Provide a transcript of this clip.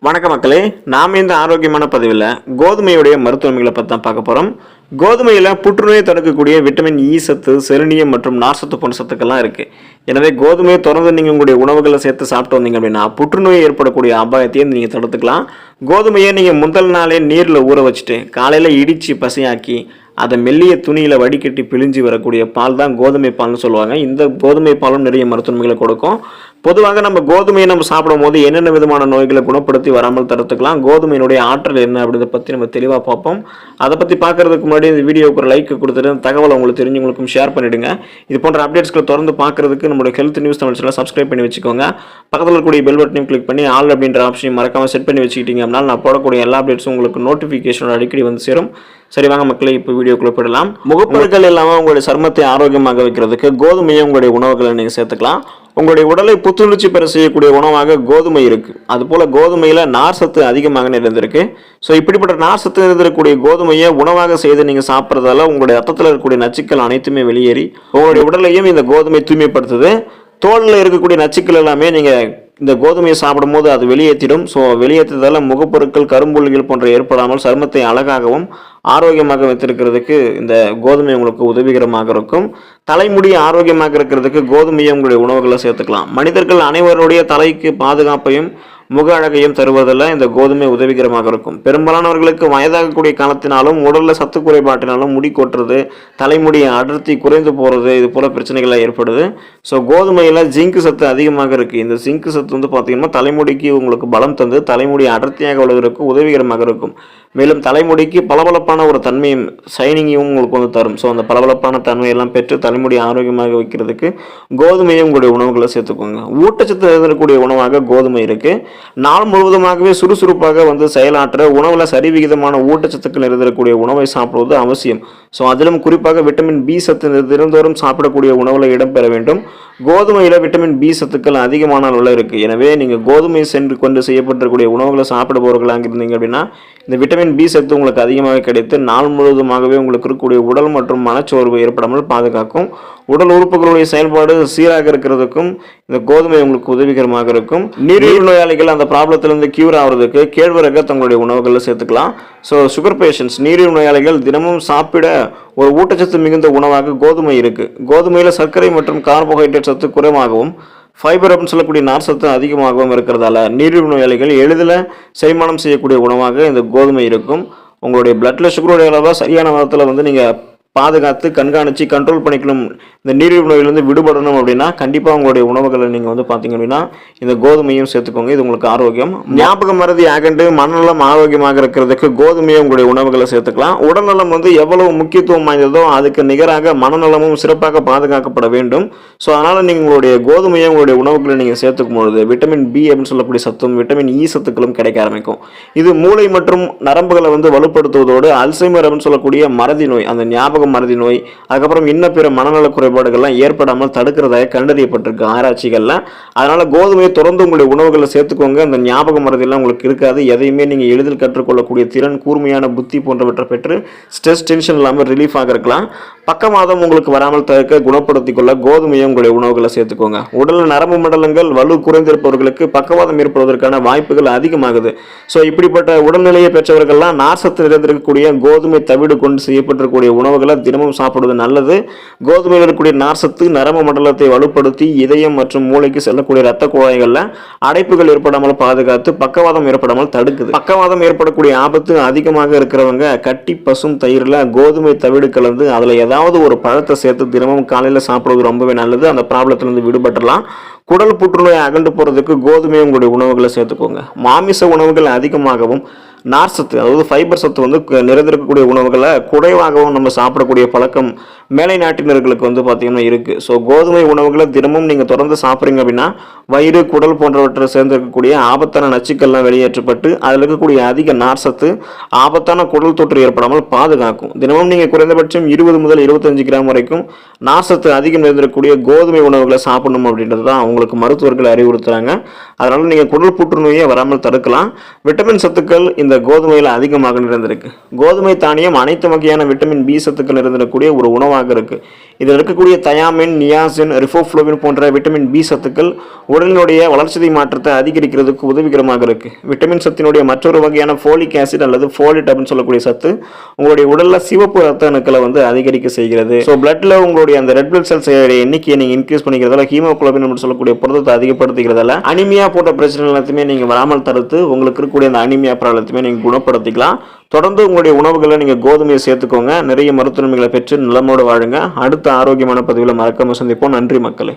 வணக்க மக்களே, நாம் இந்த ஆரோக்கியமான பதிவில் கோதுமையுடைய மருத்துவமைகளை பற்றி தான் பார்க்க போகிறோம். கோதுமையில் புற்றுநோயை தடுக்கக்கூடிய விட்டமின் இ சத்து, செலினியம் மற்றும் நார் சத்து போன்ற சத்துக்கள்லாம் இருக்குது. எனவே கோதுமையை தொடர்ந்து நீங்கள் உங்களுடைய உணவுகளை சேர்த்து சாப்பிட்டு வந்தீங்க அப்படின்னா புற்றுநோய் ஏற்படக்கூடிய அபாயத்தையும் நீங்கள் தடுத்துக்கலாம். கோதுமையை நீங்கள் முதல் நாளே நீரில் ஊற வச்சுட்டு காலையில் இடித்து பசையாக்கி அதை மெல்லிய துணியில் வடிகட்டி பிழிஞ்சு வரக்கூடிய பால் தான் கோதுமை பால்னு சொல்லுவாங்க. இந்த கோதுமை பாலும் நிறைய மருத்துவமைகளை கொடுக்கும். பொதுவாக நம்ம கோதுமையை நம்ம சாப்பிடும் போது என்னென்ன விதமான நோய்களை குணப்படுத்தி வராமல் தடுத்துக்கலாம், கோதுமையினுடைய ஆற்றல் என்ன அப்படின்றத பற்றி நம்ம தெளிவாக பார்ப்போம். அதை பற்றி பார்க்கறதுக்கு முன்னாடி இந்த வீடியோவுக்கு ஒரு லைக் கொடுத்துட்டு தகவலை உங்களுக்கு தெரிஞ்சவங்களுக்கும் ஷேர் பண்ணிவிடுங்க. இது போன்ற அப்டேட்ஸ்களை தொடர்ந்து பார்க்கறதுக்கு நம்மளோட ஹெல்த் நியூஸ் தமிழ் சேனலை சப்ஸ்கிரைப் பண்ணி வச்சுக்கோங்க. பக்கத்தில் இருக்கக்கூடிய பெல் பட்டனையும் கிளிக் பண்ணி ஆல் அப்படின்ற ஆப்ஷனையும் மறக்காமல் செட் பண்ணி வச்சுக்கிட்டீங்க அப்படின்னா நான் போடக்கூடிய எல்லா அப்டேட்ஸும் உங்களுக்கு நோட்டிஃபிகேஷன் அடிக்கடி வந்து சேரும். சரி வாங்க மக்களே, இப்போ வீடியோக்குள்ள போயிடலாம். முகப்பொருட்கள் இல்லாமல் உங்களுடைய சருமத்தை ஆரோக்கியமாக வைக்கிறதுக்கு கோதுமையை உங்களுடைய உணவுகளை நீங்கள் சேர்த்துக்கலாம். உங்களுடைய உடலை புத்துணர்ச்சி பெற செய்யக்கூடிய உணவாக கோதுமை இருக்கு. அதுபோல கோதுமையில நார் சத்து அதிகமாக நிறைந்திருக்கு. ஸோ இப்படிப்பட்ட நார் சத்து நிறைந்திருக்கக்கூடிய கோதுமையை உணவாக செய்து நீங்கள் சாப்பிட்றதால உங்களுடைய ரத்தத்தில் இருக்கக்கூடிய நச்சுக்கள் அனைத்துமே வெளியேறி உங்களுடைய உடலையும் இந்த கோதுமை தூய்மைப்படுத்துது. தோலில் இருக்கக்கூடிய நச்சுக்கள் எல்லாமே நீங்கள் இந்த கோதுமையை சாப்பிடும் போது அது வெளியேற்றிடும். ஸோ வெளியேற்றதால முகப்பொருட்கள், கரும்புள்ளிகள் போன்ற ஏற்படாமல் சருமத்தை அழகாகவும் ஆரோக்கியமாக வைத்திருக்கிறதுக்கு இந்த கோதுமை உங்களுக்கு உதவிகரமாக இருக்கும். தலைமுடி ஆரோக்கியமாக இருக்கிறதுக்கு கோதுமையை உங்களுடைய உணவுகளை சேர்த்துக்கலாம். மனிதர்கள் அனைவருடைய தலைக்கு பாதுகாப்பையும் முக அழகையும் தருவதில் இந்த கோதுமை உதவிகரமாக இருக்கும். பெரும்பாலானவர்களுக்கு வயதாகக்கூடிய காலத்தினாலும் உடலில் சத்து குறைபாட்டினாலும் முடி கொட்டுறது, தலைமுடி அடர்த்தி குறைந்து போகிறது, இது போல பிரச்சனைகள்லாம் ஏற்படுது. ஸோ கோதுமையில் ஜிங்க் சத்து அதிகமாக இருக்குது. இந்த ஜிங்க் சத்து வந்து பார்த்திங்கன்னா தலைமுடிக்கு உங்களுக்கு பலம் தந்து தலைமுடி அடர்த்தியாக வளர்வதற்கு உதவிகரமாக இருக்கும். மேலும் தலைமுடிக்கு பளபளப்பான ஒரு தன்மையும் ஷைனிங்கையும் உங்களுக்கு வந்து தரும். ஸோ அந்த பளபளப்பான தன்மையெல்லாம் பெற்று தலைமுடி ஆரோக்கியமாக வைக்கிறதுக்கு கோதுமையை உங்களுடைய உணவுகளை சேர்த்துக்கோங்க. ஊட்டச்சத்து இருக்கக்கூடிய உணவாக கோதுமை இருக்குது. நாள் முழுவதுமாகவே சுறுசுறுப்பாக வந்து செயலாற்ற உணவில் சரிவிகிதமான ஊட்டச்சத்துக்கள் நிறைந்திருக்கக்கூடிய உணவை சாப்பிடுவது அவசியம். ஸோ அதிலும் குறிப்பாக விட்டமின் பி சத்து தினந்தோறும் சாப்பிடக்கூடிய உணவில் இடம்பெற வேண்டும். கோதுமையில் விட்டமின் பி சத்துக்கள் அதிகமான அளவில் இருக்குது. எனவே நீங்கள் கோதுமை சென்று கொண்டு செய்யப்பட்டிருக்கக்கூடிய உணவுகளை சாப்பிடுபவர்களாக இருந்தீங்க அப்படின்னா இந்த விட்டமின் பி சத்து உங்களுக்கு அதிகமாக கிடைத்து நாள் முழுவதுமாகவே உங்களுக்கு இருக்கக்கூடிய உடல் மற்றும் மனச்சோர்வு ஏற்படாமல் பாதுகாக்கும். உடல் உறுப்புகளுடைய செயல்பாடு சீராக இருக்கிறதுக்கும் இந்த கோதுமை உங்களுக்கு உதவிகரமாக இருக்கும். நீரிழிவு நோயாளிகள் அந்த ப்ராப்ளத்திலிருந்து கியூர் ஆகிறதுக்கு கேழ்வரகை தங்களுடைய உணவுகளில் சேர்த்துக்கலாம். ஸோ சுகர் பேஷண்ட்ஸ், நீரிழிவு நோயாளிகள் தினமும் சாப்பிட ஒரு ஊட்டச்சத்து மிகுந்த உணவாக கோதுமை இருக்குது. கோதுமையில் சர்க்கரை மற்றும் கார்போஹைட்ரேட் சத்து குறைவாகவும் ஃபைபர் அப்படின்னு சொல்லக்கூடிய நார் சத்து அதிகமாகவும் இருக்கிறதால நீரிழிவு நோயாளிகள் எளிதில் செரிமானம் செய்யக்கூடிய உணவாக இந்த கோதுமை இருக்கும். உங்களுடைய பிளட்டில் சுகருடைய அளவை சரியான விதத்தில் வந்து நீங்கள் பாதுகாத்து கண்காணித்து கண்ட்ரோல் பண்ணிக்கணும். இந்த நீரிழிவு நோயிலிருந்து விடுபடணும் அப்படின்னா கண்டிப்பாக உங்களுடைய உணவுகளை நீங்கள் வந்து பார்த்தீங்க அப்படின்னா இந்த கோதுமையும் சேர்த்துக்கோங்க. இது உங்களுக்கு ஆரோக்கியம். ஞாபக மறதி அகண்டு மனநலம் ஆரோக்கியமாக இருக்கிறதுக்கு கோதுமையை உங்களுடைய உணவுகளை சேர்த்துக்கலாம். உடல்நலம் வந்து எவ்வளவு முக்கியத்துவம் வாய்ந்ததோ அதுக்கு நிகராக மனநலமும் சிறப்பாக பாதுகாக்கப்பட வேண்டும். ஸோ அதனால் நீங்கள் உங்களுடைய கோதுமையை உங்களுடைய உணவுகளை நீங்கள் சேர்த்துக்கும் பொழுது விட்டமின் பி அப்படின்னு சொல்லக்கூடிய சத்தும் விட்டமின் இ சத்துக்களும் கிடைக்க ஆரம்பிக்கும். இது மூளை மற்றும் நரம்புகளை வந்து வலுப்படுத்துவதோடு அல்சைமர் அப்படின்னு சொல்லக்கூடிய மறதி நோய், அந்த ஞாபக மறதி நோய், அதுக்கப்புறம் இன்னும் பிற மனநல குறைபாடுகள்லாம் ஏற்படாமல் தடுக்கிறதாக கண்டறியப்பட்டிருக்கு ஆராய்ச்சிகள்ல. அதனால கோதுமையை தொடர்ந்து உங்களுடைய உணவுகளை சேர்த்துக்கோங்க. அந்த ஞாபக மறதியெல்லாம் உங்களுக்கு இருக்காது. எதையுமே நீங்கள் எளிதில் கற்றுக்கொள்ளக்கூடிய திறன், கூர்மையான புத்தி போன்றவற்றை பெற்று ஸ்ட்ரெஸ், டென்ஷன் இல்லாமல் ரிலீஃபாக இருக்கலாம். பக்கவாதம் உங்களுக்கு வராமல் தடுக்க குணப்படுத்திக் கொள்ள கோதுமையை உங்களுடைய உணவுகளை சேர்த்துக்கோங்க. உடல் நரம்பு மண்டலங்கள் வலு குறைந்திருப்பவர்களுக்கு பக்கவாதம் ஏற்படுவதற்கான வாய்ப்புகள் அதிகமாகுது. ஸோ இப்படிப்பட்ட உடல்நிலையை பெற்றவர்கள்லாம் நார் சத்து நிறைந்திருக்கக்கூடிய கோதுமை தவிடு கொண்டு செய்யப்பட்டிருக்கக்கூடிய உணவுகளை தினமும் சாப்பிடுவது நல்லது. கோதுமையில் இருக்கக்கூடிய நார் சத்து நரம்பு மண்டலத்தை வலுப்படுத்தி இதயம் மற்றும் மூளைக்கு செல்லக்கூடிய இரத்த குழாய்களில் அடைப்புகள் ஏற்படாமல் பாதுகாத்து பக்கவாதம் ஏற்படாமல் தடுக்குது. பக்கவாதம் ஏற்படக்கூடிய ஆபத்து அதிகமாக இருக்கிறவங்க கட்டி பசும் தயிரில் கோதுமை தவிடு கலந்து அதில் ஏதாவது ஒரு பழத்தை சேர்த்து தினமும் காலையில் சாப்பிடுவது ரொம்பவே நல்லது. அந்த ப்ராப்ளத்திலிருந்து விடுபட்டலாம். குடல் புற்றுநோய் அகண்டு போகிறதுக்கு கோதுமையை உங்களுடைய உணவுகளை சேர்த்துக்கோங்க. மாமிச உணவுகள் அதிகமாகவும் நார் சத்து அதாவது ஃபைபர் சத்து வந்து நிறைந்திருக்கக்கூடிய உணவுகளை குறைவாகவும் நம்ம சாப்பிடக்கூடிய பழக்கம் மேலை நாட்டினர்களுக்கு வந்து பார்த்திங்கன்னா இருக்குது. ஸோ கோதுமை உணவுகளை தினமும் நீங்கள் தொடர்ந்து சாப்பிட்றீங்க அப்படின்னா வயிறு, குடல் போன்றவற்றை சேர்ந்திருக்கக்கூடிய ஆபத்தான நச்சுக்கள்லாம் வெளியேற்றப்பட்டு அதில் இருக்கக்கூடிய அதிக நார் சத்து ஆபத்தான குடல் தொற்று ஏற்படாமல் பாதுகாக்கும். தினமும் நீங்கள் குறைந்தபட்சம் 20 முதல் 25 கிராம் வரைக்கும் நார் சத்து அதிகம் நிறைந்திருக்கக்கூடிய கோதுமை உணவுகளை சாப்பிடணும் அப்படின்றது தான் உங்களுக்கு மருத்துவர்கள் அறிவுறுத்துறாங்க. அதனால் நீங்கள் குடல் புற்றுநோயை வராமல் தடுக்கலாம். விட்டமின் சத்துக்கள் இந்த இந்த கோதுமையில் அதிகமாக நிறைந்திருக்கு. கோதுமை தானியம் அனைத்து வகையான விட்டமின் பி சத்துக்கள் நிறைந்திருக்கக்கூடிய ஒரு உணவாக இருக்கு. இதில் இருக்கக்கூடிய தயாமின், நியாசின், ரிபோஃப்ளோவின் போன்ற விட்டமின் பி சத்துக்கள் உடலினுடைய வளர்ச்சிதை மாற்றத்தை அதிகரிக்கிறதுக்கு உதவிகரமாக இருக்கு. விட்டமின் சத்தினுடைய மற்றொரு வகையான ஃபோலிக் ஆசிட் அல்லது ஃபோலிட் அப்படின்னு சொல்லக்கூடிய சத்து உங்களுடைய உடல்ல சிவப்பு ரத்த அணுக்களை அதிகரிக்க செய்கிறது. ஸோ பிளட்ல உங்களுடைய அந்த ரெட் பிளட் செல்ஸ் எண்ணிக்கையை நீங்க இன்க்ரீஸ் பண்ணிக்கிறதால ஹீமோகுளோபின் சொல்லக்கூடிய புரதத்தை அதிகப்படுத்திக்கிறதால அனிமியா போன்ற பிரச்சனை எல்லாத்தையுமே நீங்க வராமல் தடுத்து உங்களுக்கு இருக்கக்கூடிய அந்த அனிமியா ப்ராப்ளத்தையுமே நீங்க குணப்படுத்திக்கலாம். தொடர்ந்து உங்களுடைய உணவுகளை நீங்கள் கோதுமையை சேர்த்துக்கோங்க. நிறைய மருத்துவ நன்மைகளை பெற்று நலமோடு வாழுங்க. அடுத்த ஆரோக்கியமான பதிவில் மறக்காம சந்திப்போம். நன்றி மக்களே.